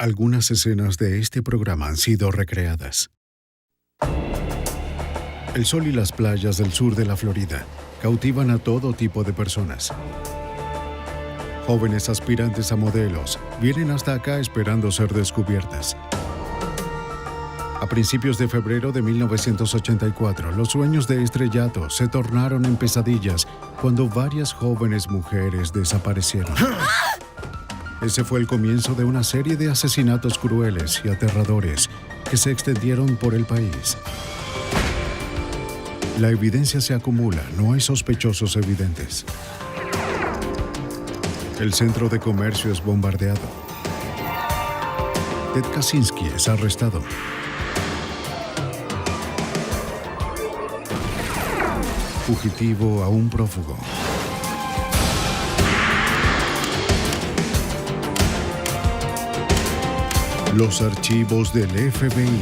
Algunas escenas de este programa han sido recreadas. El sol y las playas del sur de la Florida cautivan a todo tipo de personas. Jóvenes aspirantes a modelos vienen hasta acá esperando ser descubiertas. A principios de febrero de 1984, los sueños de estrellato se tornaron en pesadillas cuando varias jóvenes mujeres desaparecieron. Ese fue el comienzo de una serie de asesinatos crueles y aterradores que se extendieron por el país. La evidencia se acumula, no hay sospechosos evidentes. El centro de comercio es bombardeado. Ted Kaczynski es arrestado. Fugitivo a un prófugo. Los archivos del FBI.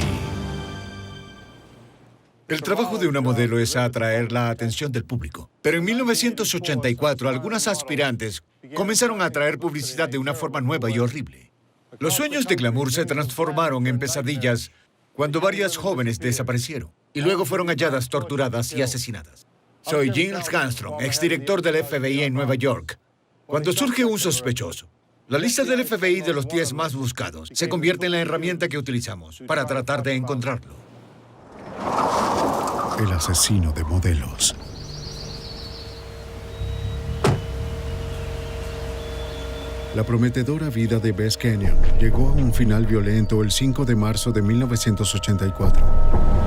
El trabajo de una modelo es atraer la atención del público. Pero en 1984, algunas aspirantes comenzaron a atraer publicidad de una forma nueva y horrible. Los sueños de glamour se transformaron en pesadillas cuando varias jóvenes desaparecieron y luego fueron halladas, torturadas y asesinadas. Soy Giles Gangstrom, exdirector del FBI en Nueva York. Cuando surge un sospechoso, la lista del FBI de los 10 más buscados se convierte en la herramienta que utilizamos para tratar de encontrarlo. El asesino de modelos. La prometedora vida de Beth Kenyon llegó a un final violento el 5 de marzo de 1984.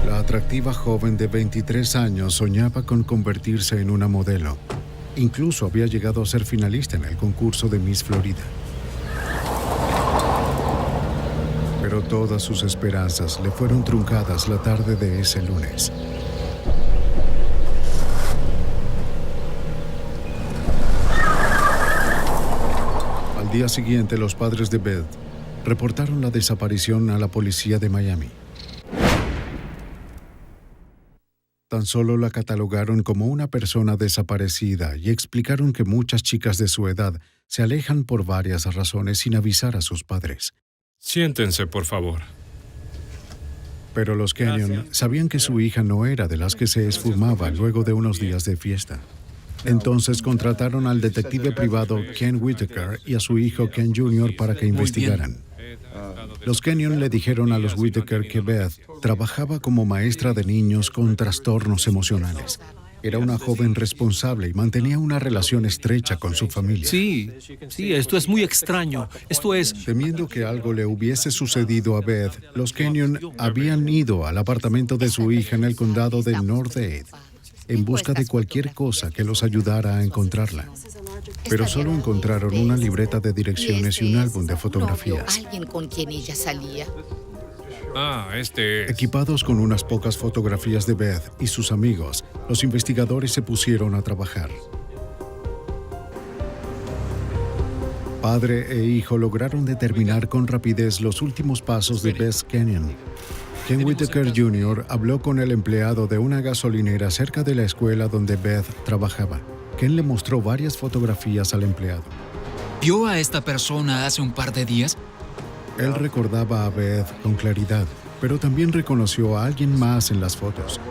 La atractiva joven de 23 años soñaba con convertirse en una modelo. Incluso había llegado a ser finalista en el concurso de Miss Florida. Pero todas sus esperanzas le fueron truncadas la tarde de ese lunes. Al día siguiente, los padres de Beth reportaron la desaparición a la policía de Miami. Tan solo la catalogaron como una persona desaparecida y explicaron que muchas chicas de su edad se alejan por varias razones sin avisar a sus padres. Siéntense, por favor. Pero los Kenyon sabían que su hija no era de las que se esfumaba luego de unos días de fiesta. Entonces contrataron al detective privado Ken Whitaker y a su hijo Ken Jr. para que investigaran. Los Kenyon le dijeron a los Whitaker que Beth trabajaba como maestra de niños con trastornos emocionales. Era una joven responsable y mantenía una relación estrecha con su familia. Sí, esto es muy extraño. Esto es... Temiendo que algo le hubiese sucedido a Beth, los Kenyon habían ido al apartamento de su hija en el condado de North Dade en busca de cualquier cosa que los ayudara a encontrarla. Pero solo encontraron una libreta de direcciones y un álbum de fotografías. Alguien con quien ella salía. Equipados con unas pocas fotografías de Beth y sus amigos, los investigadores se pusieron a trabajar. Padre e hijo lograron determinar con rapidez los últimos pasos de Beth Kenyon. Ken Whitaker Jr. habló con el empleado de una gasolinera cerca de la escuela donde Beth trabajaba. Ken le mostró varias fotografías al empleado. ¿Vio a esta persona hace un par de días? Él recordaba a Beth con claridad, pero también reconoció a alguien más en las fotos.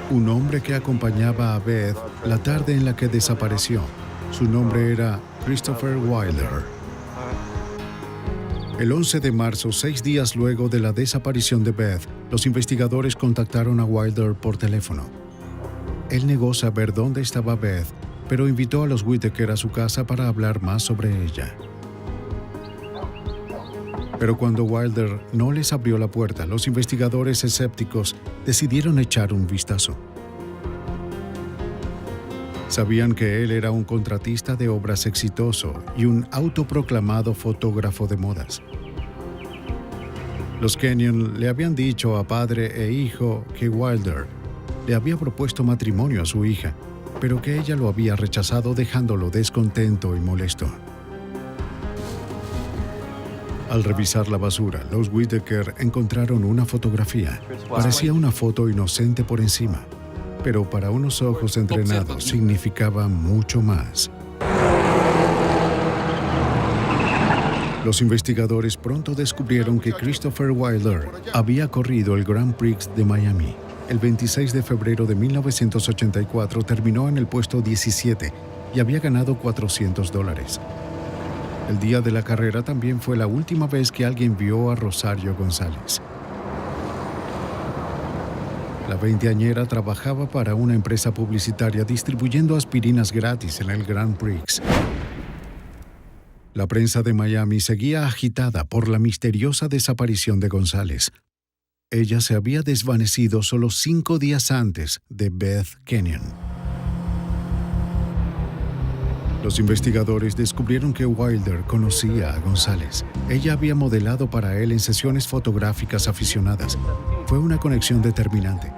Un hombre que acompañaba a Beth la tarde en la que desapareció. Su nombre era Christopher Wilder. El 11 de marzo, 6 días luego de la desaparición de Beth, los investigadores contactaron a Wilder por teléfono. Él negó saber dónde estaba Beth, pero invitó a los Whitaker a su casa para hablar más sobre ella. Pero cuando Wilder no les abrió la puerta, los investigadores escépticos decidieron echar un vistazo. Sabían que él era un contratista de obras exitoso y un autoproclamado fotógrafo de modas. Los Kenyon le habían dicho a padre e hijo que Wilder le había propuesto matrimonio a su hija, pero que ella lo había rechazado dejándolo descontento y molesto. Al revisar la basura, los Whitaker encontraron una fotografía. Parecía una foto inocente por encima, pero para unos ojos entrenados significaba mucho más. Los investigadores pronto descubrieron que Christopher Wilder había corrido el Grand Prix de Miami. El 26 de febrero de 1984 terminó en el puesto 17 y había ganado $400. El día de la carrera también fue la última vez que alguien vio a Rosario González. La veinteañera trabajaba para una empresa publicitaria distribuyendo aspirinas gratis en el Grand Prix. La prensa de Miami seguía agitada por la misteriosa desaparición de González. Ella se había desvanecido solo 5 días antes de Beth Kenyon. Los investigadores descubrieron que Wilder conocía a González. Ella había modelado para él en sesiones fotográficas aficionadas. Fue una conexión determinante,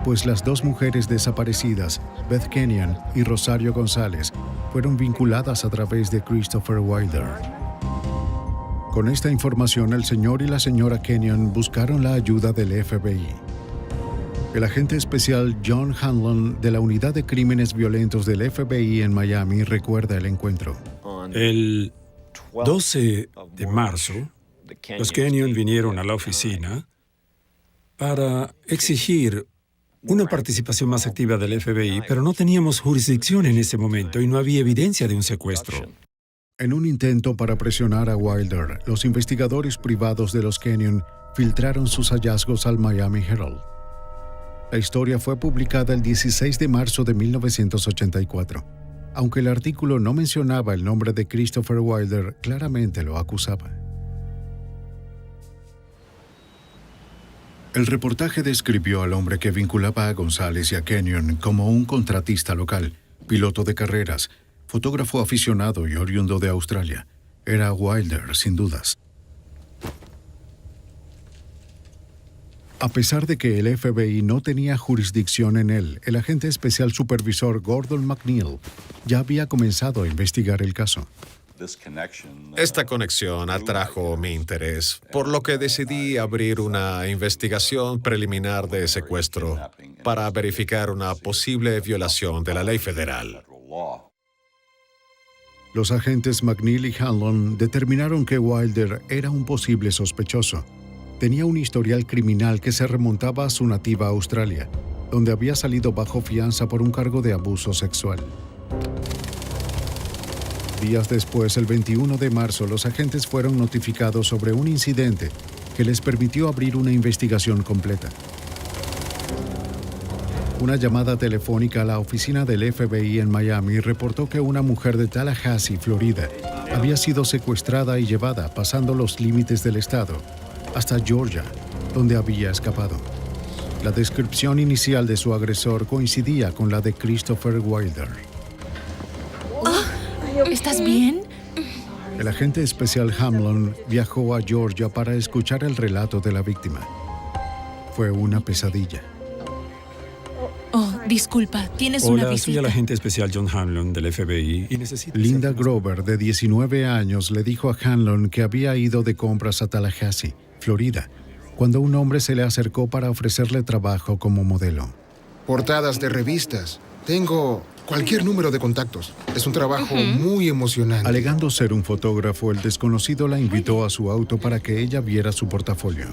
pues las dos mujeres desaparecidas, Beth Kenyon y Rosario González, fueron vinculadas a través de Christopher Wilder. Con esta información, el señor y la señora Kenyon buscaron la ayuda del FBI. El agente especial John Hanlon de la Unidad de Crímenes Violentos del FBI en Miami recuerda el encuentro. El 12 de marzo, los Kenyon vinieron a la oficina para exigir una participación más activa del FBI, pero no teníamos jurisdicción en ese momento y no había evidencia de un secuestro. En un intento para presionar a Wilder, los investigadores privados de los Kenyon filtraron sus hallazgos al Miami Herald. La historia fue publicada el 16 de marzo de 1984. Aunque el artículo no mencionaba el nombre de Christopher Wilder, claramente lo acusaba. El reportaje describió al hombre que vinculaba a González y a Kenyon como un contratista local, piloto de carreras, fotógrafo aficionado y oriundo de Australia. Era Wilder, sin dudas. A pesar de que el FBI no tenía jurisdicción en él, el agente especial supervisor Gordon McNeil ya había comenzado a investigar el caso. Esta conexión atrajo mi interés, por lo que decidí abrir una investigación preliminar de secuestro para verificar una posible violación de la ley federal. Los agentes McNeil y Hanlon determinaron que Wilder era un posible sospechoso. Tenía un historial criminal que se remontaba a su nativa Australia, donde había salido bajo fianza por un cargo de abuso sexual. Días después, el 21 de marzo, los agentes fueron notificados sobre un incidente que les permitió abrir una investigación completa. Una llamada telefónica a la oficina del FBI en Miami reportó que una mujer de Tallahassee, Florida, había sido secuestrada y llevada, pasando los límites del estado, hasta Georgia, donde había escapado. La descripción inicial de su agresor coincidía con la de Christopher Wilder. ¿Estás bien? El agente especial Hamlin viajó a Georgia para escuchar el relato de la víctima. Fue una pesadilla. Oh, disculpa, tienes una Hola, visita. soy el agente especial John Hanlon del FBI y necesito... Linda Grover, de 19 años, le dijo a Hanlon que había ido de compras a Tallahassee, Florida, cuando un hombre se le acercó para ofrecerle trabajo como modelo. Portadas de revistas. Tengo cualquier número de contactos. Es un trabajo muy emocionante. Alegando ser un fotógrafo, el desconocido la invitó a su auto para que ella viera su portafolio.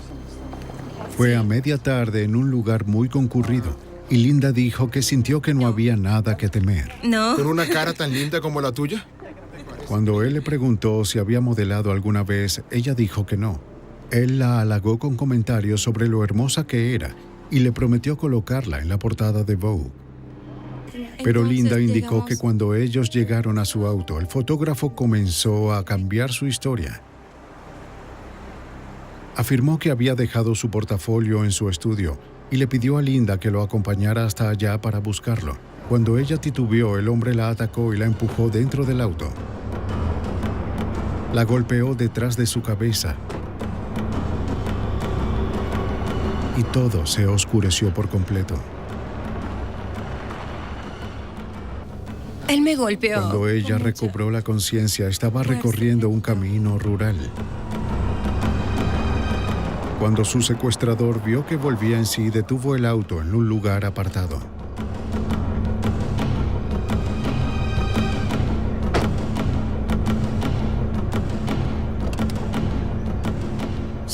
Fue a media tarde en un lugar muy concurrido y Linda dijo que sintió que no había nada que temer. No. ¿Con una cara tan linda como la tuya? Cuando él le preguntó si había modelado alguna vez, ella dijo que no. Él la halagó con comentarios sobre lo hermosa que era y le prometió colocarla en la portada de Vogue. Pero Linda indicó que cuando ellos llegaron a su auto, el fotógrafo comenzó a cambiar su historia. Afirmó que había dejado su portafolio en su estudio y le pidió a Linda que lo acompañara hasta allá para buscarlo. Cuando ella titubeó, el hombre la atacó y la empujó dentro del auto. La golpeó detrás de su cabeza y todo se oscureció por completo. Él me golpeó. Cuando ella recobró la conciencia, estaba recorriendo un camino rural. Cuando su secuestrador vio que volvía en sí, detuvo el auto en un lugar apartado.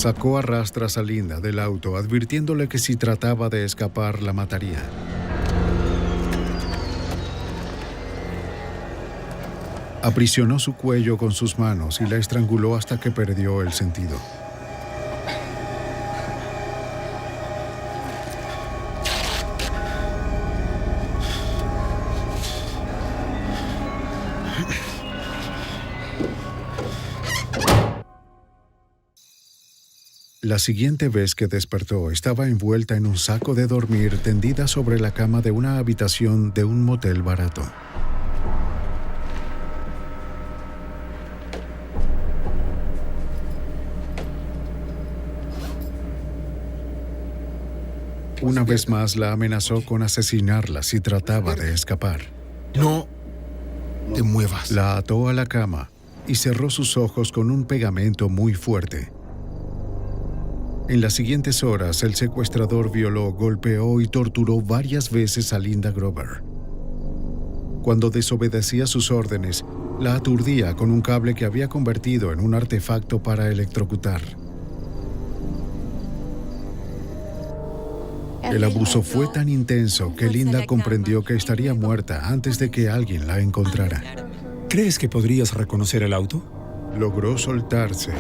Sacó a rastras a Linda del auto, advirtiéndole que si trataba de escapar, la mataría. Aprisionó su cuello con sus manos y la estranguló hasta que perdió el sentido. La siguiente vez que despertó, estaba envuelta en un saco de dormir, tendida sobre la cama de una habitación de un motel barato. Una vez más la amenazó con asesinarla si trataba de escapar. No te muevas. La ató a la cama y cerró sus ojos con un pegamento muy fuerte. En las siguientes horas, el secuestrador violó, golpeó y torturó varias veces a Linda Grover. Cuando desobedecía sus órdenes, la aturdía con un cable que había convertido en un artefacto para electrocutar. El abuso fue tan intenso que Linda comprendió que estaría muerta antes de que alguien la encontrara. ¿Crees que podrías reconocer el auto? Logró soltarse.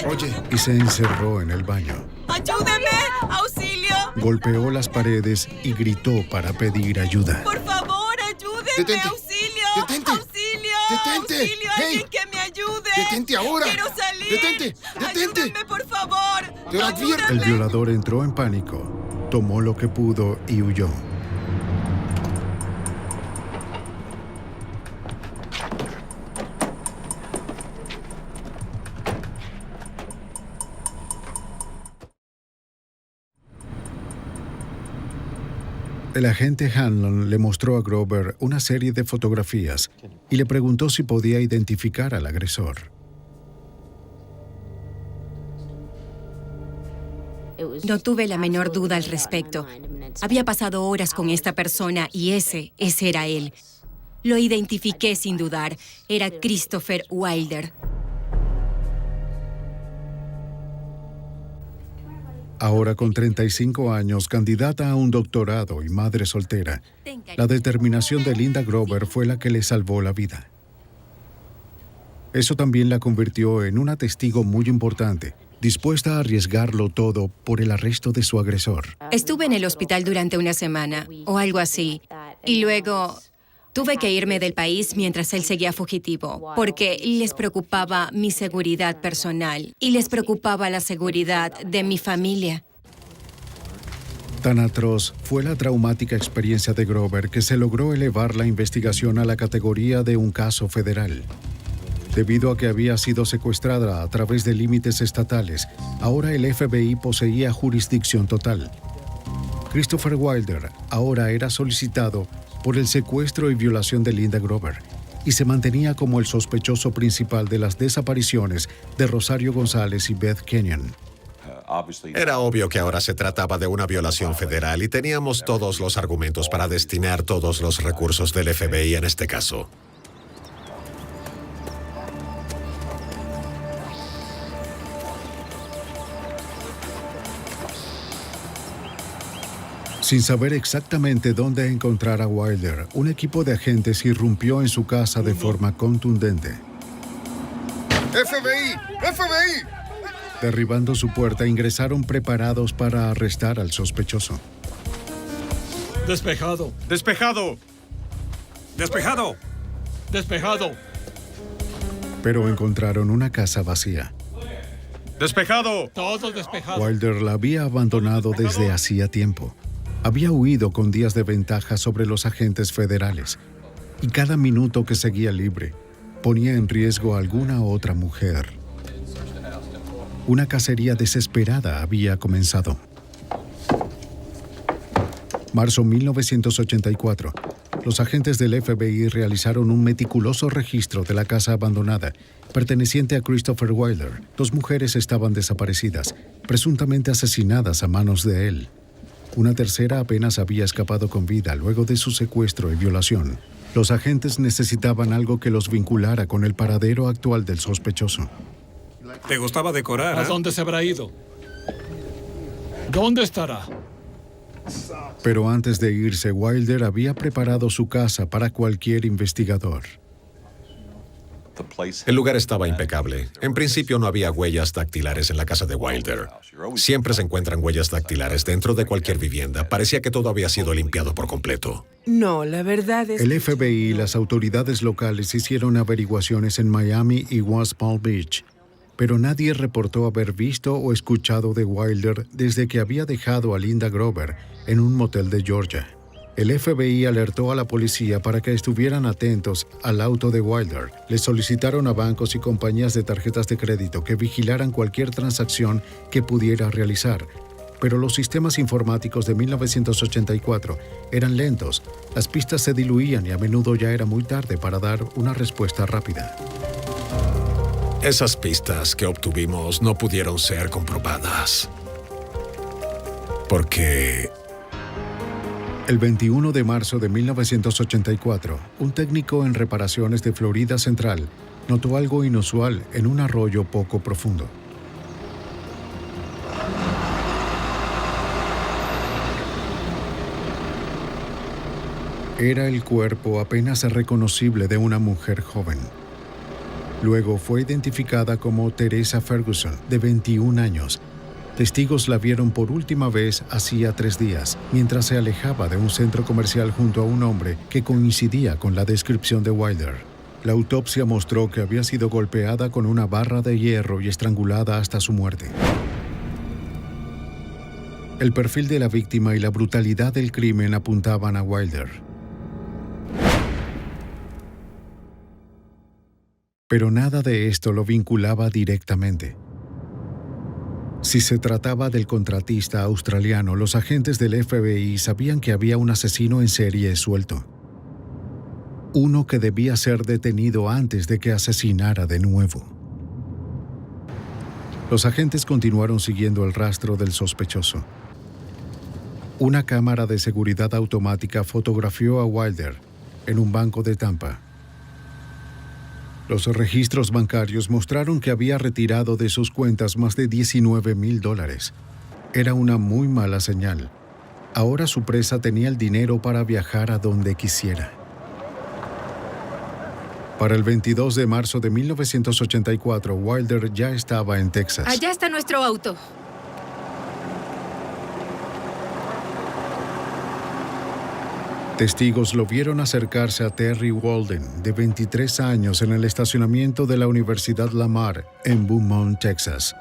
Oye, Y se encerró en el baño. ¡Ayúdeme! ¡Auxilio! Golpeó las paredes y gritó para pedir ayuda. ¡Por favor, ayúdenme! Detente. ¡Auxilio! Detente. ¡Auxilio! Detente. ¡Auxilio! Hey. ¡Alguien que me ayude! detente ahora. ¡Quiero salir! Detente. ¡Ayúdenme, por favor! Te lo advierto. El violador entró en pánico, tomó lo que pudo y huyó. El agente Hanlon le mostró a Grover una serie de fotografías y le preguntó si podía identificar al agresor. No tuve la menor duda al respecto. Había pasado horas con esta persona y ese era él. Lo identifiqué sin dudar. Era Christopher Wilder. Ahora con 35 años, candidata a un doctorado y madre soltera, la determinación de Linda Grover fue la que le salvó la vida. Eso también la convirtió en una testigo muy importante, dispuesta a arriesgarlo todo por el arresto de su agresor. Estuve en el hospital durante una semana, o algo así, y luego tuve que irme del país mientras él seguía fugitivo, porque les preocupaba mi seguridad personal y les preocupaba la seguridad de mi familia. Tan atroz fue la traumática experiencia de Grover que se logró elevar la investigación a la categoría de un caso federal. Debido a que había sido secuestrada a través de límites estatales, ahora el FBI poseía jurisdicción total. Christopher Wilder ahora era solicitado por el secuestro y violación de Linda Grover y se mantenía como el sospechoso principal de las desapariciones de Rosario González y Beth Kenyon. Era obvio que ahora se trataba de una violación federal y teníamos todos los argumentos para destinar todos los recursos del FBI en este caso. Sin saber exactamente dónde encontrar a Wilder, un equipo de agentes irrumpió en su casa de forma contundente. ¡FBI! ¡FBI! Derribando su puerta, ingresaron preparados para arrestar al sospechoso. Despejado. ¡Despejado! Despejado. Despejado. Pero encontraron una casa vacía. ¡Despejado! Todo despejado. Wilder la había abandonado desde hacía tiempo. Había huido con días de ventaja sobre los agentes federales, y cada minuto que seguía libre ponía en riesgo a alguna otra mujer. Una cacería desesperada había comenzado. Marzo 1984. Los agentes del FBI realizaron un meticuloso registro de la casa abandonada, perteneciente a Christopher Wilder. 2 mujeres estaban desaparecidas, presuntamente asesinadas a manos de él. Una tercera apenas había escapado con vida luego de su secuestro y violación. Los agentes necesitaban algo que los vinculara con el paradero actual del sospechoso. Te gustaba decorar, ¿A dónde se habrá ido? ¿Dónde estará? Pero antes de irse, Wilder había preparado su casa para cualquier investigador. El lugar estaba impecable. En principio no había huellas dactilares en la casa de Wilder. Siempre se encuentran huellas dactilares dentro de cualquier vivienda. Parecía que todo había sido limpiado por completo. No, la verdad es El FBI y las autoridades locales hicieron averiguaciones en Miami y West Palm Beach, pero nadie reportó haber visto o escuchado de Wilder desde que había dejado a Linda Grover en un motel de Georgia. El FBI alertó a la policía para que estuvieran atentos al auto de Wilder. Le solicitaron a bancos y compañías de tarjetas de crédito que vigilaran cualquier transacción que pudiera realizar. Pero los sistemas informáticos de 1984 eran lentos, las pistas se diluían y a menudo ya era muy tarde para dar una respuesta rápida. Esas pistas que obtuvimos no pudieron ser comprobadas. Porque el 21 de marzo de 1984, un técnico en reparaciones de Florida Central notó algo inusual en un arroyo poco profundo. Era el cuerpo apenas reconocible de una mujer joven. Luego fue identificada como Teresa Ferguson, de 21 años. Testigos la vieron por última vez hacía 3 días, mientras se alejaba de un centro comercial junto a un hombre que coincidía con la descripción de Wilder. La autopsia mostró que había sido golpeada con una barra de hierro y estrangulada hasta su muerte. El perfil de la víctima y la brutalidad del crimen apuntaban a Wilder. Pero nada de esto lo vinculaba directamente. Si se trataba del contratista australiano, los agentes del FBI sabían que había un asesino en serie suelto. Uno que debía ser detenido antes de que asesinara de nuevo. Los agentes continuaron siguiendo el rastro del sospechoso. Una cámara de seguridad automática fotografió a Wilder en un banco de Tampa. Los registros bancarios mostraron que había retirado de sus cuentas más de $19,000. Era una muy mala señal. Ahora su presa tenía el dinero para viajar a donde quisiera. Para el 22 de marzo de 1984, Wilder ya estaba en Texas. Allá está nuestro auto. Testigos lo vieron acercarse a Terry Walden, de 23 años, en el estacionamiento de la Universidad Lamar, en Beaumont, Texas.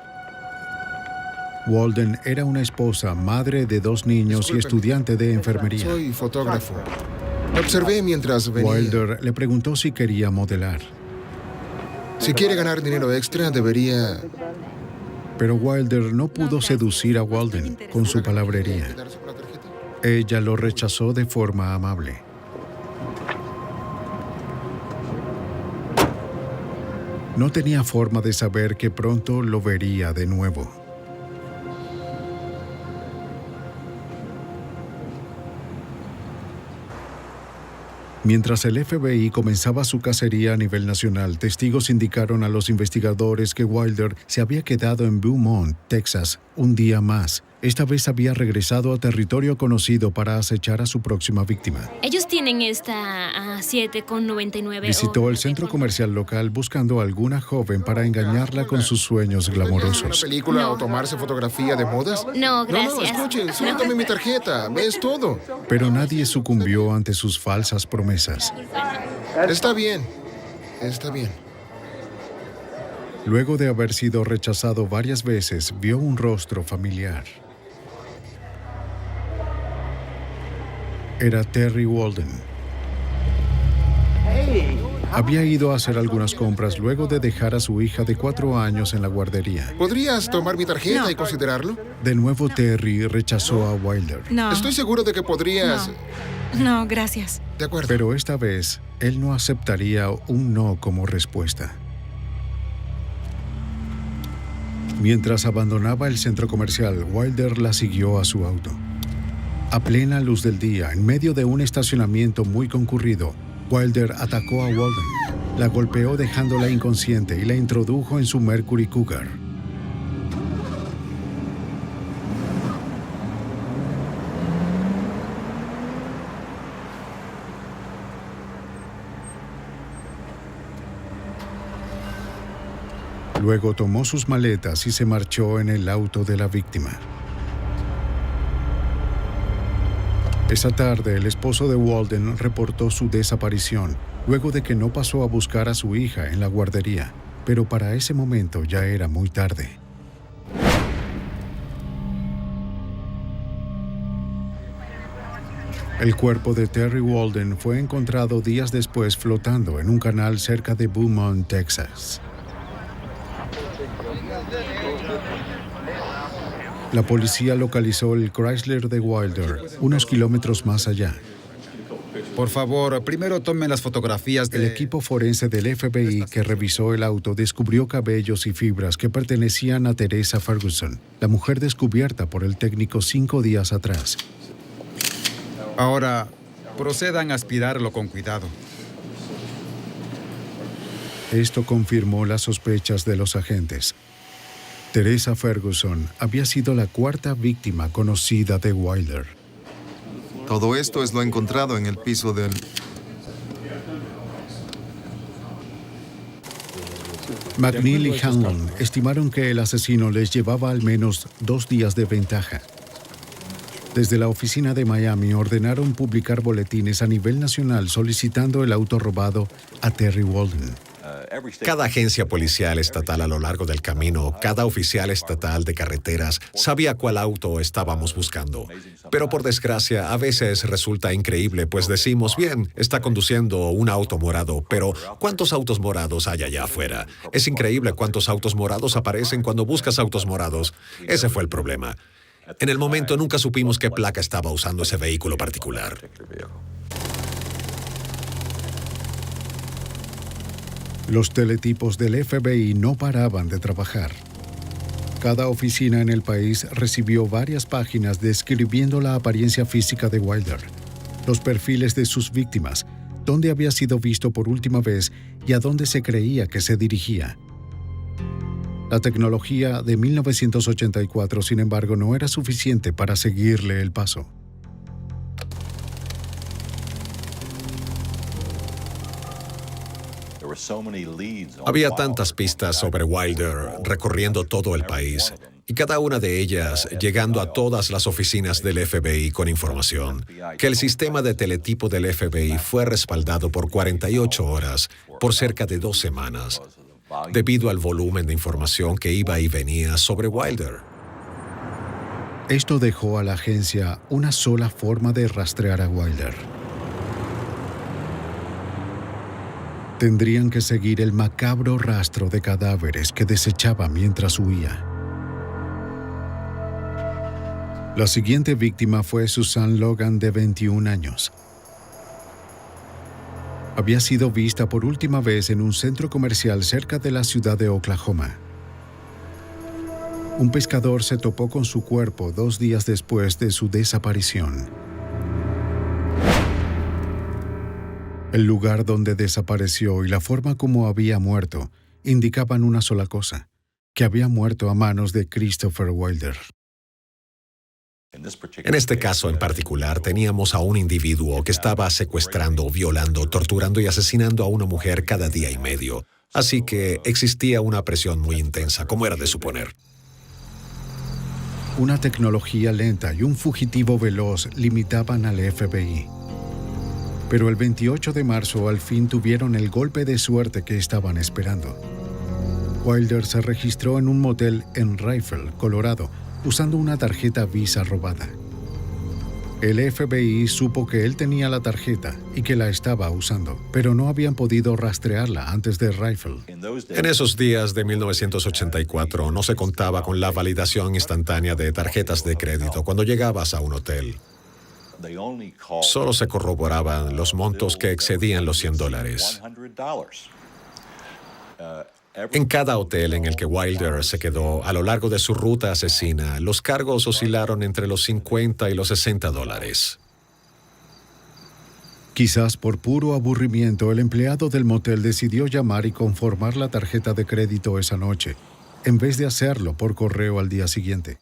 Walden era una esposa, madre de 2 niños y estudiante de enfermería. Soy fotógrafo. Lo observé mientras venía. Wilder le preguntó si quería modelar. Si quiere ganar dinero extra, debería... Pero Wilder no pudo seducir a Walden con su palabrería. Ella lo rechazó de forma amable. No tenía forma de saber que pronto lo vería de nuevo. Mientras el FBI comenzaba su cacería a nivel nacional, testigos indicaron a los investigadores que Wilder se había quedado en Beaumont, Texas, un día más. Esta vez había regresado a territorio conocido para acechar a su próxima víctima. Ellos tienen esta a 7,99. Visitó el centro comercial local buscando a alguna joven para engañarla con sus sueños ¿Una glamorosos. película o tomarse fotografía de modas? No, gracias. No, escuchen, suéltame mi tarjeta. ¿Ves todo? Pero nadie sucumbió ante sus falsas promesas. Está bien. Está bien. Luego de haber sido rechazado varias veces, vio un rostro familiar. Era Terry Walden. Había ido a hacer algunas compras luego de dejar a su hija de 4 años en la guardería. ¿Podrías tomar mi tarjeta y considerarlo? De nuevo Terry rechazó a Wilder. No. Estoy seguro de que podrías... No, gracias. De acuerdo. Pero esta vez, él no aceptaría un no como respuesta. Mientras abandonaba el centro comercial, Wilder la siguió a su auto. A plena luz del día, en medio de un estacionamiento muy concurrido, Wilder atacó a Walden. La golpeó dejándola inconsciente y la introdujo en su Mercury Cougar. Luego tomó sus maletas y se marchó en el auto de la víctima. Esa tarde, el esposo de Walden reportó su desaparición, luego de que no pasó a buscar a su hija en la guardería, pero para ese momento ya era muy tarde. El cuerpo de Terry Walden fue encontrado días después flotando en un canal cerca de Beaumont, Texas. La policía localizó el Chrysler de Wilder unos kilómetros más allá. Por favor, primero tomen las fotografías de... El equipo forense del FBI que revisó el auto descubrió cabellos y fibras que pertenecían a Teresa Ferguson, la mujer descubierta por el técnico 5 días atrás. Ahora, procedan a aspirarlo con cuidado. Esto confirmó las sospechas de los agentes. Teresa Ferguson había sido la cuarta víctima conocida de Wilder. Todo esto es lo encontrado en el piso del... McNeil y Hanlon estimaron que el asesino les llevaba al menos 2 días de ventaja. Desde la oficina de Miami ordenaron publicar boletines a nivel nacional solicitando el auto robado a Terry Walden. Cada agencia policial estatal a lo largo del camino, cada oficial estatal de carreteras sabía cuál auto estábamos buscando. Pero por desgracia, a veces resulta increíble, pues decimos, bien, está conduciendo un auto morado, pero ¿cuántos autos morados hay allá afuera? Es increíble cuántos autos morados aparecen cuando buscas autos morados. Ese fue el problema. En el momento nunca supimos qué placa estaba usando ese vehículo particular. Los teletipos del FBI no paraban de trabajar. Cada oficina en el país recibió varias páginas describiendo la apariencia física de Wilder, los perfiles de sus víctimas, dónde había sido visto por última vez y a dónde se creía que se dirigía. La tecnología de 1984, sin embargo, no era suficiente para seguirle el paso. Había tantas pistas sobre Wilder recorriendo todo el país, y cada una de ellas llegando a todas las oficinas del FBI con información, que el sistema de teletipo del FBI fue respaldado por 48 horas, por cerca de 2 semanas, debido al volumen de información que iba y venía sobre Wilder. Esto dejó a la agencia una sola forma de rastrear a Wilder. Tendrían que seguir el macabro rastro de cadáveres que desechaba mientras huía. La siguiente víctima fue Susan Logan, de 21 años. Había sido vista por última vez en un centro comercial cerca de la ciudad de Oklahoma. Un pescador se topó con su cuerpo 2 días después de su desaparición. El lugar donde desapareció y la forma como había muerto indicaban una sola cosa, que había muerto a manos de Christopher Wilder. En este caso en particular, teníamos a un individuo que estaba secuestrando, violando, torturando y asesinando a una mujer cada día y medio. Así que existía una presión muy intensa, como era de suponer. Una tecnología lenta y un fugitivo veloz limitaban al FBI. Pero el 28 de marzo al fin tuvieron el golpe de suerte que estaban esperando. Wilder se registró en un motel en Rifle, Colorado, usando una tarjeta Visa robada. El FBI supo que él tenía la tarjeta y que la estaba usando, pero no habían podido rastrearla antes de Rifle. En esos días de 1984 no se contaba con la validación instantánea de tarjetas de crédito cuando llegabas a un hotel. Solo se corroboraban los montos que excedían los $100. En cada hotel en el que Wilder se quedó a lo largo de su ruta asesina, los cargos oscilaron entre los $50 y los $60. Quizás por puro aburrimiento, el empleado del motel decidió llamar y conformar la tarjeta de crédito esa noche, en vez de hacerlo por correo al día siguiente.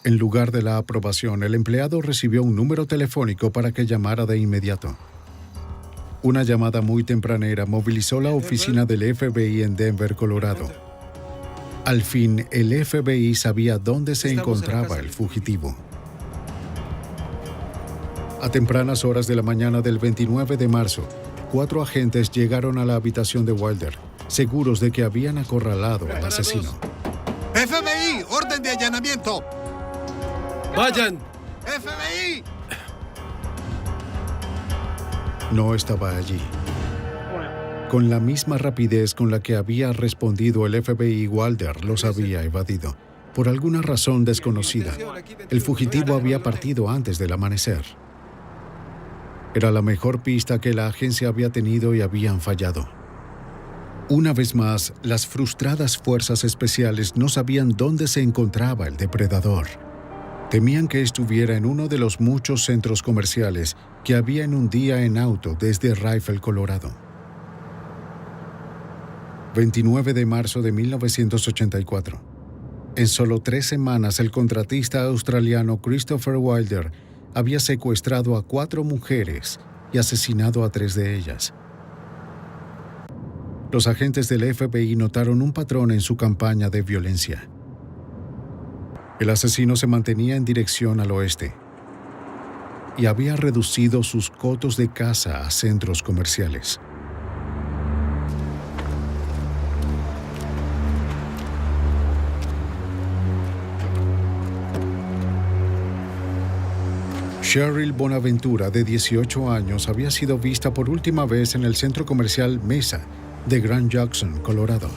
En lugar de la aprobación, el empleado recibió un número telefónico para que llamara de inmediato. Una llamada muy tempranera movilizó la oficina del FBI en Denver, Colorado. Al fin, el FBI sabía dónde se encontraba el fugitivo. A tempranas horas de la mañana del 29 de marzo, 4 agentes llegaron a la habitación de Wilder, seguros de que habían acorralado al asesino. ¡FBI! ¡Orden de allanamiento! ¡Vayan! ¡FBI! No estaba allí. Con la misma rapidez con la que había respondido el FBI, Wilder los había evadido. Por alguna razón desconocida, el fugitivo había partido antes del amanecer. Era la mejor pista que la agencia había tenido y habían fallado. Una vez más, las frustradas fuerzas especiales no sabían dónde se encontraba el depredador. Temían que estuviera en uno de los muchos centros comerciales que había en un día en auto desde Rifle, Colorado. 29 de marzo de 1984. En solo 3 semanas, el contratista australiano Christopher Wilder había secuestrado a 4 mujeres y asesinado a 3 de ellas. Los agentes del FBI notaron un patrón en su campaña de violencia. El asesino se mantenía en dirección al oeste y había reducido sus cotos de caza a centros comerciales. Cheryl Bonaventura, de 18 años, había sido vista por última vez en el centro comercial Mesa de Grand Junction, Colorado.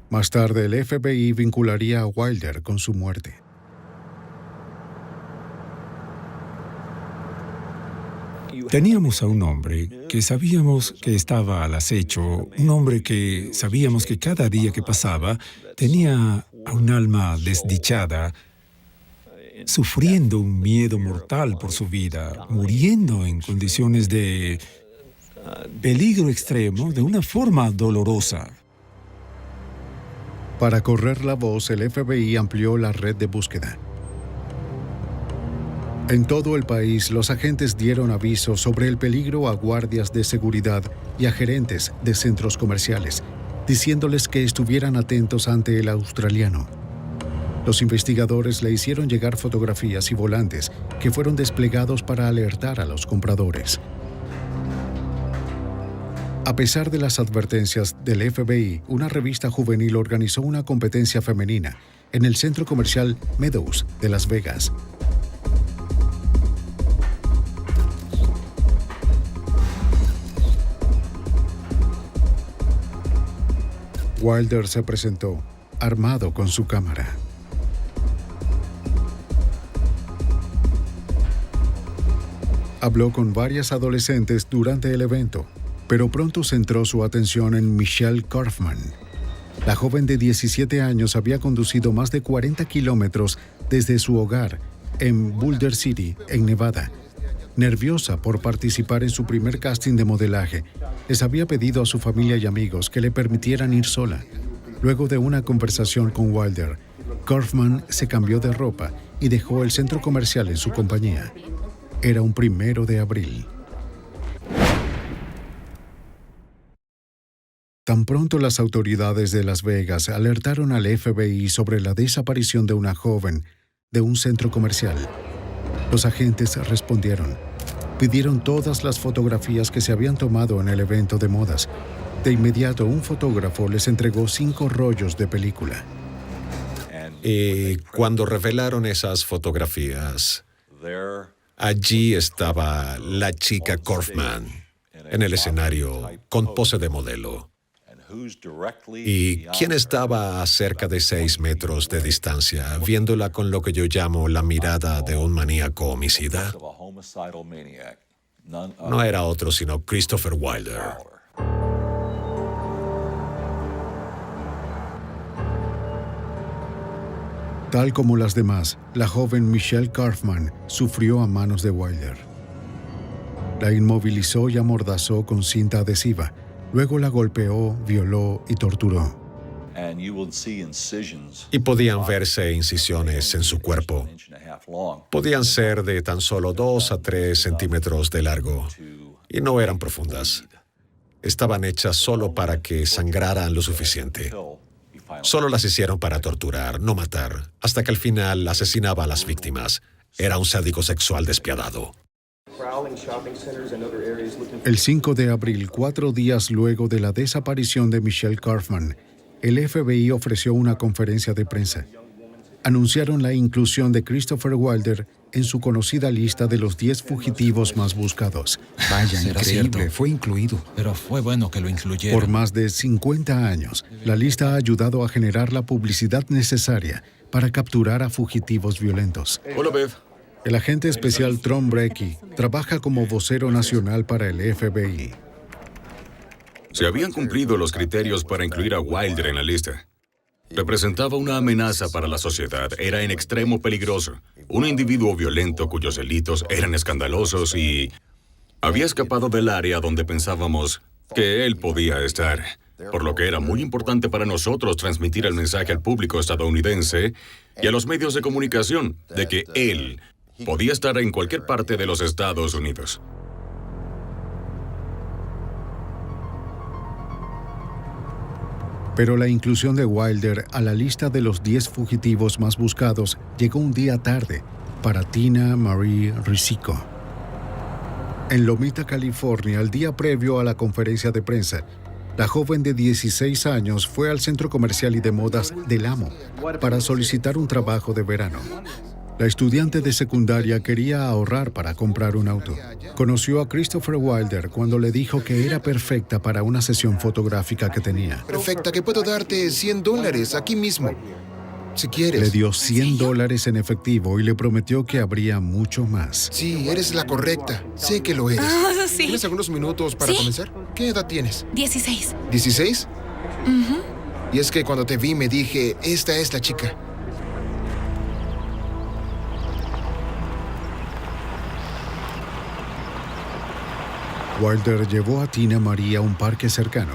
Más tarde, el FBI vincularía a Wilder con su muerte. Teníamos a un hombre que sabíamos que estaba al acecho, un hombre que sabíamos que cada día que pasaba tenía a un alma desdichada, sufriendo un miedo mortal por su vida, muriendo en condiciones de peligro extremo de una forma dolorosa. Para correr la voz, el FBI amplió la red de búsqueda. En todo el país, los agentes dieron aviso sobre el peligro a guardias de seguridad y a gerentes de centros comerciales, diciéndoles que estuvieran atentos ante el australiano. Los investigadores le hicieron llegar fotografías y volantes que fueron desplegados para alertar a los compradores. A pesar de las advertencias del FBI, una revista juvenil organizó una competencia femenina en el centro comercial Meadows de Las Vegas. Wilder se presentó, armado con su cámara. Habló con varias adolescentes durante el evento, pero pronto centró su atención en Michelle Kaufman. La joven de 17 años había conducido más de 40 kilómetros desde su hogar en Boulder City, en Nevada. Nerviosa por participar en su primer casting de modelaje, les había pedido a su familia y amigos que le permitieran ir sola. Luego de una conversación con Wilder, Kaufman se cambió de ropa y dejó el centro comercial en su compañía. Era un 1 de abril. Tan pronto las autoridades de Las Vegas alertaron al FBI sobre la desaparición de una joven de un centro comercial, los agentes respondieron. Pidieron todas las fotografías que se habían tomado en el evento de modas. De inmediato, un fotógrafo les entregó 5 rollos de película. Y cuando revelaron esas fotografías, allí estaba la chica Kaufman en el escenario con pose de modelo. Y quien estaba a cerca de 6 metros de distancia, viéndola con lo que yo llamo la mirada de un maníaco homicida, no era otro sino Christopher Wilder. Tal como las demás, la joven Michelle Kaufman sufrió a manos de Wilder. La inmovilizó y amordazó con cinta adhesiva. Luego la golpeó, violó y torturó. Y podían verse incisiones en su cuerpo. Podían ser de tan solo 2 a 3 centímetros de largo y no eran profundas. Estaban hechas solo para que sangraran lo suficiente. Solo las hicieron para torturar, no matar, hasta que al final asesinaba a las víctimas. Era un sádico sexual despiadado. El 5 de abril, 4 días luego de la desaparición de Michelle Kaufman, el FBI ofreció una conferencia de prensa. Anunciaron la inclusión de Christopher Wilder en su conocida lista de los 10 fugitivos más buscados. Vaya, increíble, fue incluido. Pero fue bueno que lo incluyeran. Por más de 50 años, la lista ha ayudado a generar la publicidad necesaria para capturar a fugitivos violentos. Hola, Beth. El agente especial Tom Brecky trabaja como vocero nacional para el FBI. Se habían cumplido los criterios para incluir a Wilder en la lista. Representaba una amenaza para la sociedad, era en extremo peligroso, un individuo violento cuyos delitos eran escandalosos y había escapado del área donde pensábamos que él podía estar, por lo que era muy importante para nosotros transmitir el mensaje al público estadounidense y a los medios de comunicación de que él podía estar en cualquier parte de los Estados Unidos. Pero la inclusión de Wilder a la lista de los 10 fugitivos más buscados llegó un día tarde para Tina Marie Risico. En Lomita, California, el día previo a la conferencia de prensa, la joven de 16 años fue al centro comercial y de modas Del Amo para solicitar un trabajo de verano. La estudiante de secundaria quería ahorrar para comprar un auto. Conoció a Christopher Wilder cuando le dijo que era perfecta para una sesión fotográfica que tenía. Perfecta, que puedo darte $100 aquí mismo, si quieres. Le dio $100 en efectivo y le prometió que habría mucho más. Sí, eres la correcta. Sé que lo eres. Sí. ¿Tienes algunos minutos para comenzar? ¿Qué edad tienes? 16. ¿16? Y es que cuando te vi me dije, esta es la chica. Wilder llevó a Tina Marie a un parque cercano.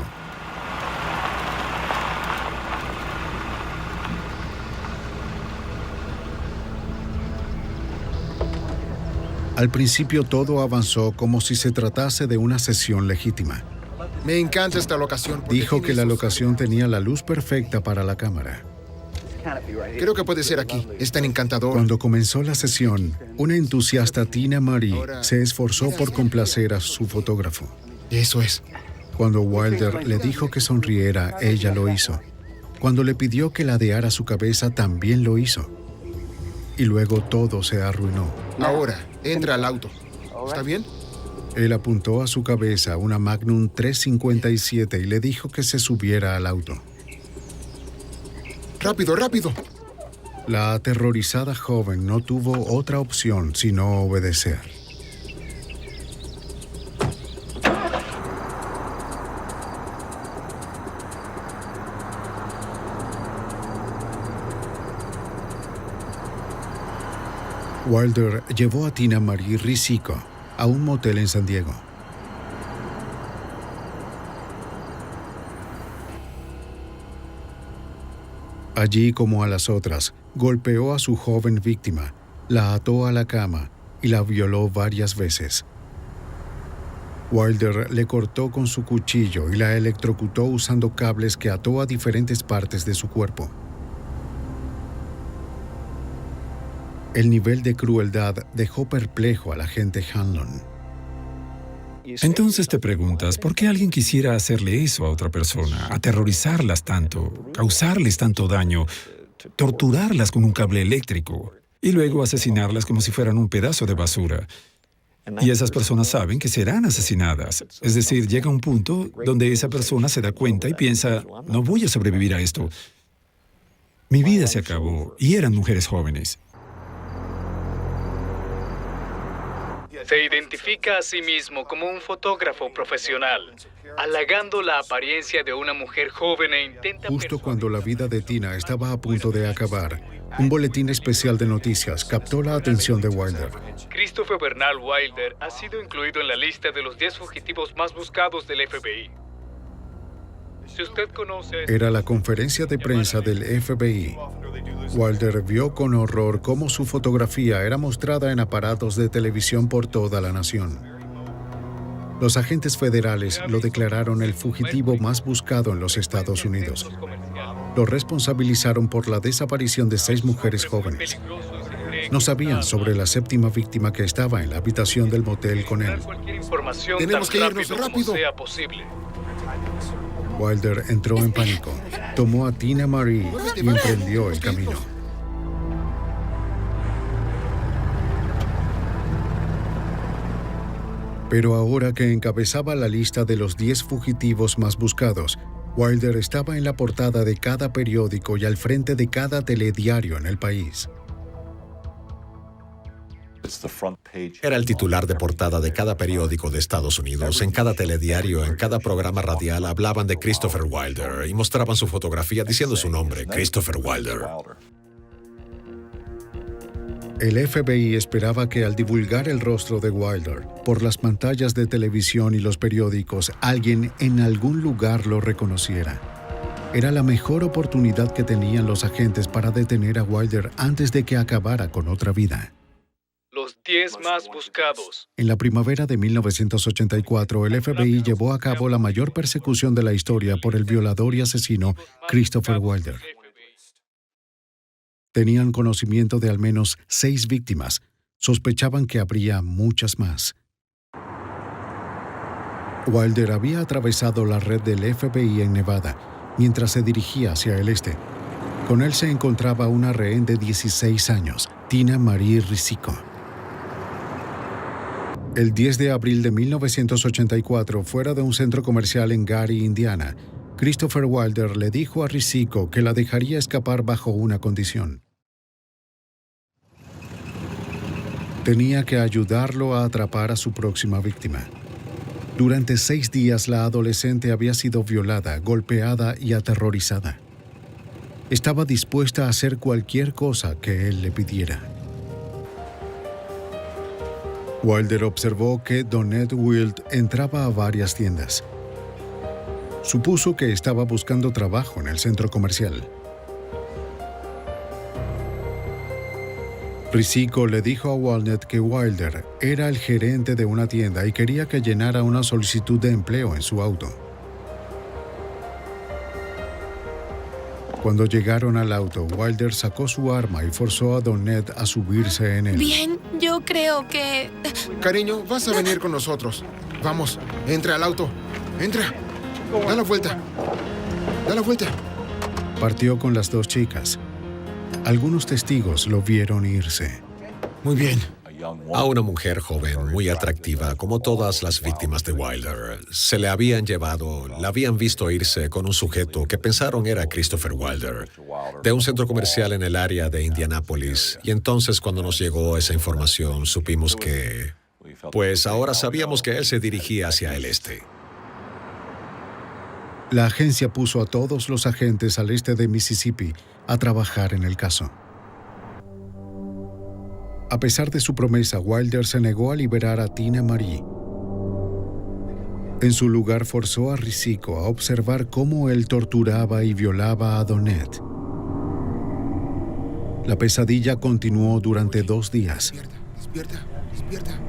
Al principio todo avanzó como si se tratase de una sesión legítima. Me encanta esta locación. Dijo que la locación tenía la luz perfecta para la cámara. Creo que puede ser aquí. Es tan encantador. Cuando comenzó la sesión, una entusiasta Tina Marie se esforzó por complacer a su fotógrafo. Eso es. Cuando Wilder le dijo que sonriera, ella lo hizo. Cuando le pidió que ladeara su cabeza, también lo hizo. Y luego todo se arruinó. Ahora, entra al auto. ¿Está bien? Él apuntó a su cabeza una Magnum 357 y le dijo que se subiera al auto. ¡Rápido, rápido! La aterrorizada joven no tuvo otra opción sino obedecer. Wilder llevó a Tina Marie Risico a un motel en San Diego. Allí, como a las otras, golpeó a su joven víctima, la ató a la cama y la violó varias veces. Wilder le cortó con su cuchillo y la electrocutó usando cables que ató a diferentes partes de su cuerpo. El nivel de crueldad dejó perplejo al agente Hanlon. Entonces te preguntas, ¿por qué alguien quisiera hacerle eso a otra persona? Aterrorizarlas tanto, causarles tanto daño, torturarlas con un cable eléctrico y luego asesinarlas como si fueran un pedazo de basura. Y esas personas saben que serán asesinadas. Es decir, llega un punto donde esa persona se da cuenta y piensa, no voy a sobrevivir a esto. Mi vida se acabó y eran mujeres jóvenes. Se identifica a sí mismo como un fotógrafo profesional, halagando la apariencia de una mujer joven e intenta... Justo cuando la vida de Tina estaba a punto de acabar, un boletín especial de noticias captó la atención de Wilder. Christopher Bernal Wilder ha sido incluido en la lista de los 10 fugitivos más buscados del FBI. Si usted conoce... Era la conferencia de prensa del FBI. Wilder vio con horror cómo su fotografía era mostrada en aparatos de televisión por toda la nación. Los agentes federales lo declararon el fugitivo más buscado en los Estados Unidos. Lo responsabilizaron por la desaparición de 6 mujeres jóvenes. No sabían sobre la 7ª víctima que estaba en la habitación del motel con él. Tenemos que irnos rápido. Wilder entró en pánico, tomó a Tina Marie y emprendió el camino. Pero ahora que encabezaba la lista de los 10 fugitivos más buscados, Wilder estaba en la portada de cada periódico y al frente de cada telediario en el país. Era el titular de portada de cada periódico de Estados Unidos. En cada telediario, en cada programa radial, hablaban de Christopher Wilder y mostraban su fotografía diciendo su nombre, Christopher Wilder. El FBI esperaba que al divulgar el rostro de Wilder por las pantallas de televisión y los periódicos, alguien en algún lugar lo reconociera. Era la mejor oportunidad que tenían los agentes para detener a Wilder antes de que acabara con otra vida. Los 10 más buscados. En la primavera de 1984, el FBI llevó a cabo la mayor persecución de la historia por el violador y asesino Christopher Wilder. Tenían conocimiento de al menos 6 víctimas. Sospechaban que habría muchas más. Wilder había atravesado la red del FBI en Nevada mientras se dirigía hacia el este. Con él se encontraba una rehén de 16 años, Tina Marie Risico. El 10 de abril de 1984, fuera de un centro comercial en Gary, Indiana, Christopher Wilder le dijo a Risico que la dejaría escapar bajo una condición. Tenía que ayudarlo a atrapar a su próxima víctima. Durante 6 días, la adolescente había sido violada, golpeada y aterrorizada. Estaba dispuesta a hacer cualquier cosa que él le pidiera. Wilder observó que Donette Wild entraba a varias tiendas. Supuso que estaba buscando trabajo en el centro comercial. Risico le dijo a Walnut que Wilder era el gerente de una tienda y quería que llenara una solicitud de empleo en su auto. Cuando llegaron al auto, Wilder sacó su arma y forzó a Donette a subirse en él. Bien, yo creo que... Cariño, vas a venir con nosotros. Vamos, entra al auto. Entra. Da la vuelta. Da la vuelta. Partió con las 2 chicas. Algunos testigos lo vieron irse. Muy bien. A una mujer joven, muy atractiva, como todas las víctimas de Wilder, se le habían llevado, la habían visto irse con un sujeto que pensaron era Christopher Wilder, de un centro comercial en el área de Indianápolis. Y entonces, cuando nos llegó esa información, supimos que... Pues ahora sabíamos que él se dirigía hacia el este. La agencia puso a todos los agentes al este de Mississippi a trabajar en el caso. A pesar de su promesa, Wilder se negó a liberar a Tina Marie. En su lugar, forzó a Risico a observar cómo él torturaba y violaba a Donette. La pesadilla continuó durante 2 días. Despierta, despierta.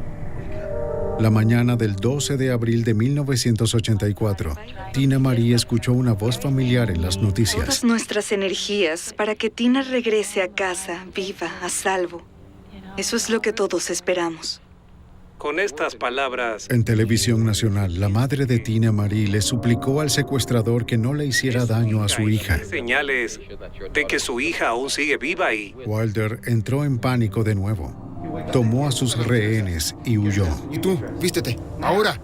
La mañana del 12 de abril de 1984, Tina Marie escuchó una voz familiar en las noticias. Todas nuestras energías para que Tina regrese a casa, viva, a salvo. Eso es lo que todos esperamos. Con estas palabras... En televisión nacional, la madre de Tina Marie le suplicó al secuestrador que no le hiciera daño a su hija. Señales de que su hija aún sigue viva y... Wilder entró en pánico de nuevo. Tomó a sus rehenes y huyó. ¿Y tú? Vístete. ¡Ahora!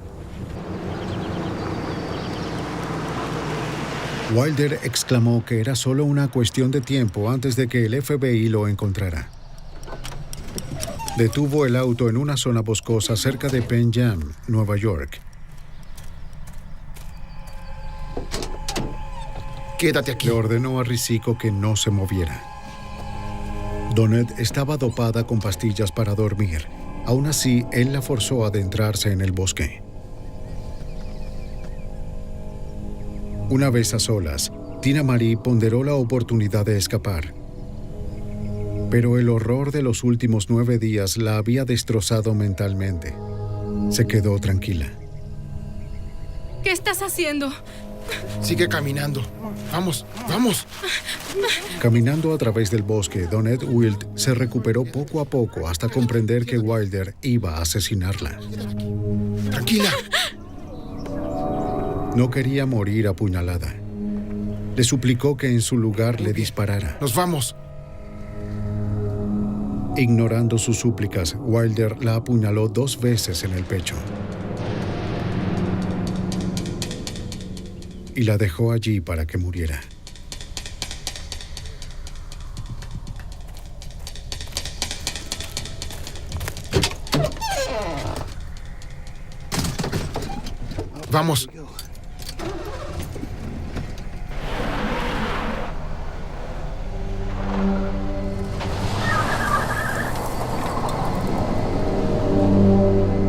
Wilder exclamó que era solo una cuestión de tiempo antes de que el FBI lo encontrara. Detuvo el auto en una zona boscosa cerca de Penn Jam, Nueva York. Quédate aquí. Le ordenó a Risiko que no se moviera. Donette estaba dopada con pastillas para dormir. Aún así, él la forzó a adentrarse en el bosque. Una vez a solas, Tina Marie ponderó la oportunidad de escapar. Pero el horror de los últimos 9 días la había destrozado mentalmente. Se quedó tranquila. ¿Qué estás haciendo? Sigue caminando. Vamos, vamos. Caminando a través del bosque, Donette Wild se recuperó poco a poco hasta comprender que Wilder iba a asesinarla. Tranquila. No quería morir apuñalada. Le suplicó que en su lugar le disparara. Nos vamos. Ignorando sus súplicas, Wilder la apuñaló 2 veces en el pecho. Y la dejó allí para que muriera. Vamos.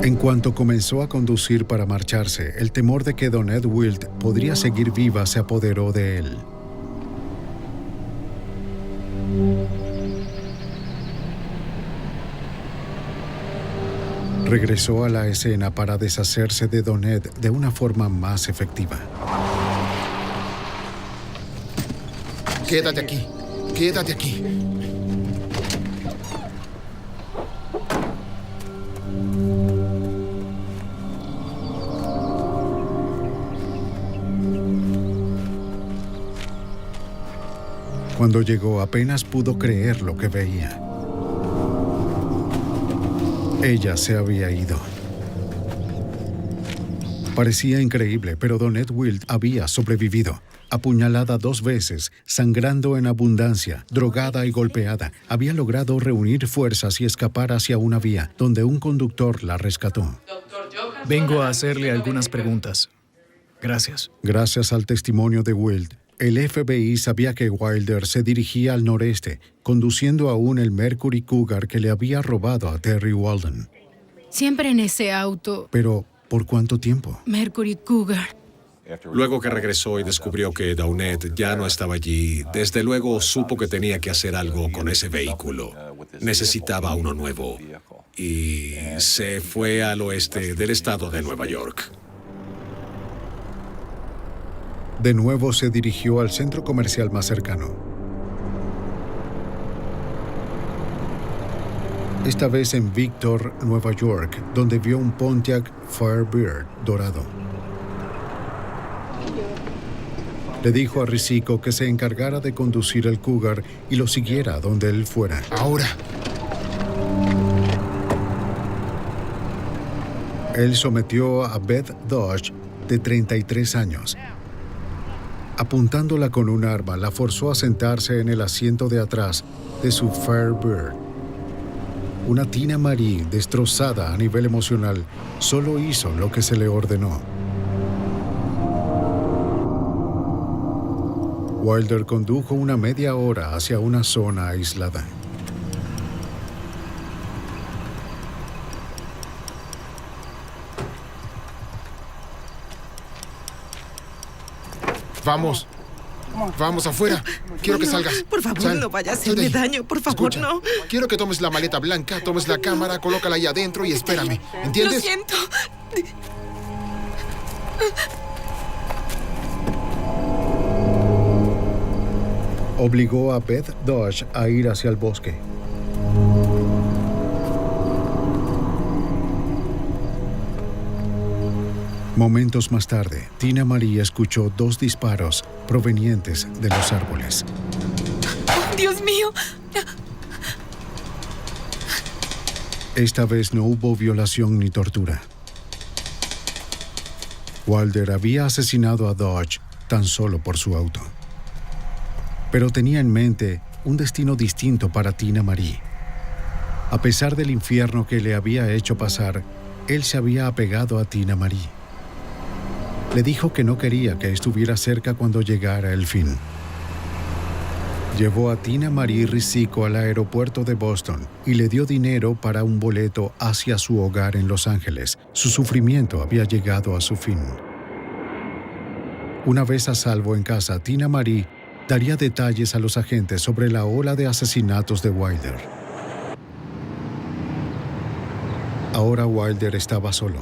En cuanto comenzó a conducir para marcharse, el temor de que Donette Wild podría seguir viva se apoderó de él. Regresó a la escena para deshacerse de Donette de una forma más efectiva. Quédate aquí. Quédate aquí. Cuando llegó, apenas pudo creer lo que veía. Ella se había ido. Parecía increíble, pero Donette Wild había sobrevivido. Apuñalada 2 veces, sangrando en abundancia, drogada y golpeada, había logrado reunir fuerzas y escapar hacia una vía, donde un conductor la rescató. Vengo a hacerle algunas preguntas. Gracias. Gracias al testimonio de Wild, el FBI sabía que Wilder se dirigía al noreste, conduciendo aún el Mercury Cougar que le había robado a Terry Walden. Siempre en ese auto. Pero, ¿por cuánto tiempo? Mercury Cougar. Luego que regresó y descubrió que Donette ya no estaba allí, desde luego supo que tenía que hacer algo con ese vehículo. Necesitaba uno nuevo. Y se fue al oeste del estado de Nueva York. De nuevo se dirigió al centro comercial más cercano. Esta vez en Victor, Nueva York, donde vio un Pontiac Firebird dorado. Le dijo a Risiko que se encargara de conducir el Cougar y lo siguiera donde él fuera. Ahora. Él sometió a Beth Dodge, de 33 años. Apuntándola con un arma, la forzó a sentarse en el asiento de atrás de su Firebird. Una Tina Marie, destrozada a nivel emocional, solo hizo lo que se le ordenó. Wilder condujo una media hora hacia una zona aislada. Vamos. Vamos afuera. Quiero que salgas. Por favor, Sal. no vaya a hacerme daño. Por favor, Escucha, no. Quiero que tomes la maleta blanca, tomes la cámara, colócala ahí adentro y espérame. ¿Entiendes? Lo siento. Obligó a Beth Dodge a ir hacia el bosque. Momentos más tarde, Tina Marie escuchó 2 disparos provenientes de los árboles. Dios mío. Esta vez no hubo violación ni tortura. Wilder había asesinado a Dodge tan solo por su auto. Pero tenía en mente un destino distinto para Tina Marie. A pesar del infierno que le había hecho pasar, él se había apegado a Tina Marie. Le dijo que no quería que estuviera cerca cuando llegara el fin. Llevó a Tina Marie Rizzico al aeropuerto de Boston y le dio dinero para un boleto hacia su hogar en Los Ángeles. Su sufrimiento había llegado a su fin. Una vez a salvo en casa, Tina Marie daría detalles a los agentes sobre la ola de asesinatos de Wilder. Ahora Wilder estaba solo,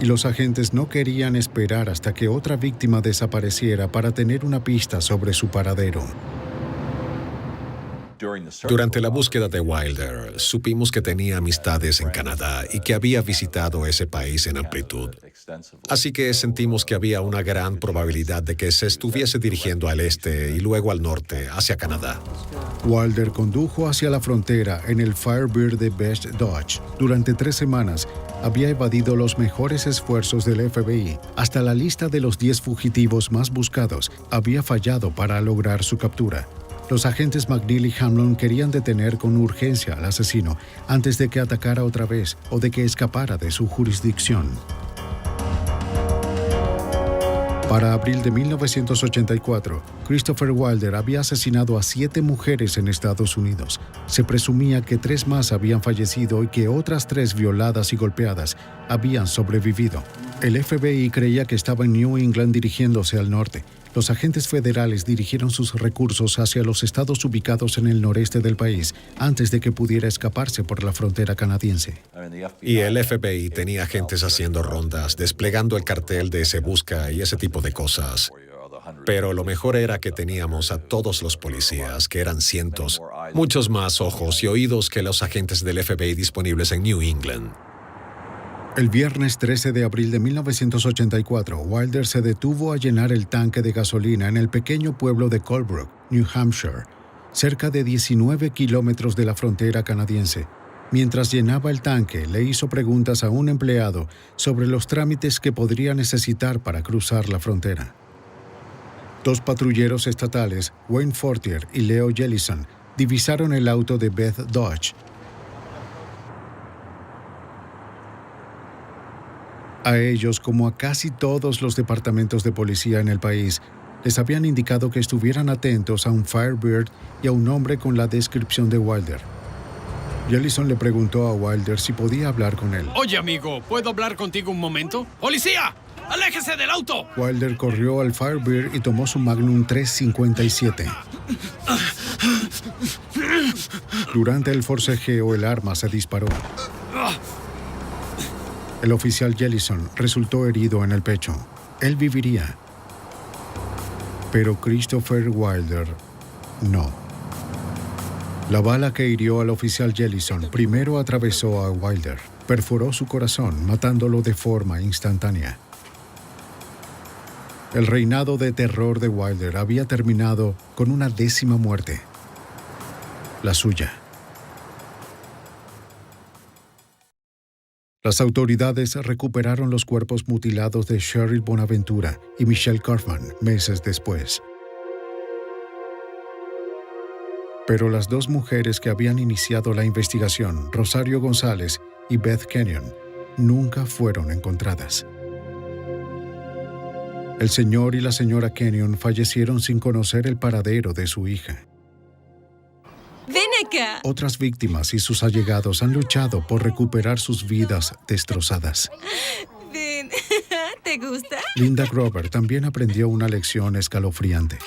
y los agentes no querían esperar hasta que otra víctima desapareciera para tener una pista sobre su paradero. Durante la búsqueda de Wilder, supimos que tenía amistades en Canadá y que había visitado ese país en amplitud. Así que sentimos que había una gran probabilidad de que se estuviese dirigiendo al este y luego al norte, hacia Canadá. Wilder condujo hacia la frontera en el Firebird de Best Dodge. Durante 3 semanas, había evadido los mejores esfuerzos del FBI. Hasta la lista de los 10 fugitivos más buscados había fallado para lograr su captura. Los agentes McNeil y Hamlin querían detener con urgencia al asesino antes de que atacara otra vez o de que escapara de su jurisdicción. Para abril de 1984, Christopher Wilder había asesinado a 7 mujeres en Estados Unidos. Se presumía que 3 más habían fallecido y que otras 3 violadas y golpeadas habían sobrevivido. El FBI creía que estaba en New England dirigiéndose al norte. Los agentes federales dirigieron sus recursos hacia los estados ubicados en el noreste del país antes de que pudiera escaparse por la frontera canadiense. Y el FBI tenía agentes haciendo rondas, desplegando el cartel de Se Busca y ese tipo de cosas. Pero lo mejor era que teníamos a todos los policías, que eran cientos, muchos más ojos y oídos que los agentes del FBI disponibles en New England. El viernes 13 de abril de 1984, Wilder se detuvo a llenar el tanque de gasolina en el pequeño pueblo de Colebrook, New Hampshire, cerca de 19 kilómetros de la frontera canadiense. Mientras llenaba el tanque, le hizo preguntas a un empleado sobre los trámites que podría necesitar para cruzar la frontera. 2 patrulleros estatales, Wayne Fortier y Leo Jellison, divisaron el auto de Beth Dodge. A ellos, como a casi todos los departamentos de policía en el país, les habían indicado que estuvieran atentos a un Firebird y a un hombre con la descripción de Wilder. Jellison le preguntó a Wilder si podía hablar con él. Oye, amigo, ¿puedo hablar contigo un momento? ¡Policía! ¡Aléjese del auto! Wilder corrió al Firebird y tomó su Magnum 357. Durante el forcejeo, el arma se disparó. El oficial Jellison resultó herido en el pecho. Él viviría. Pero Christopher Wilder no. La bala que hirió al oficial Jellison primero atravesó a Wilder, perforó su corazón, matándolo de forma instantánea. El reinado de terror de Wilder había terminado con una 10ª muerte. La suya. Las autoridades recuperaron los cuerpos mutilados de Cheryl Bonaventura y Michelle Kaufman meses después. Pero las 2 mujeres que habían iniciado la investigación, Rosario González y Beth Kenyon, nunca fueron encontradas. El señor y la señora Kenyon fallecieron sin conocer el paradero de su hija. ¡Ven acá! Otras víctimas y sus allegados han luchado por recuperar sus vidas destrozadas. Ven, ¿te gusta? Linda Grover también aprendió una lección escalofriante.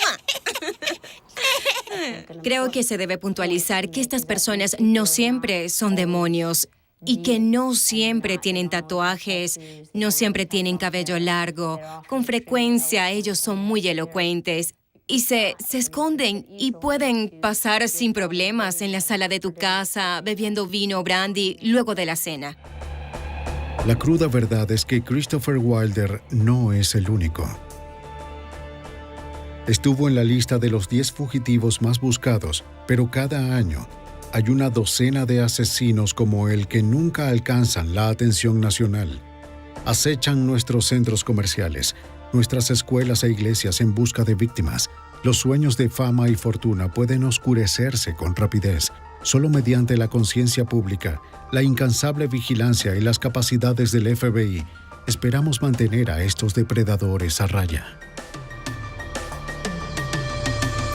Creo que se debe puntualizar que estas personas no siempre son demonios y que no siempre tienen tatuajes, no siempre tienen cabello largo. Con frecuencia ellos son muy elocuentes y se esconden y pueden pasar sin problemas en la sala de tu casa bebiendo vino o brandy luego de la cena. La cruda verdad es que Christopher Wilder no es el único. Estuvo en la lista de los 10 fugitivos más buscados, pero cada año hay una docena de asesinos como él que nunca alcanzan la atención nacional. Acechan nuestros centros comerciales, nuestras escuelas e iglesias en busca de víctimas. Los sueños de fama y fortuna pueden oscurecerse con rapidez. Solo mediante la conciencia pública, la incansable vigilancia y las capacidades del FBI, esperamos mantener a estos depredadores a raya.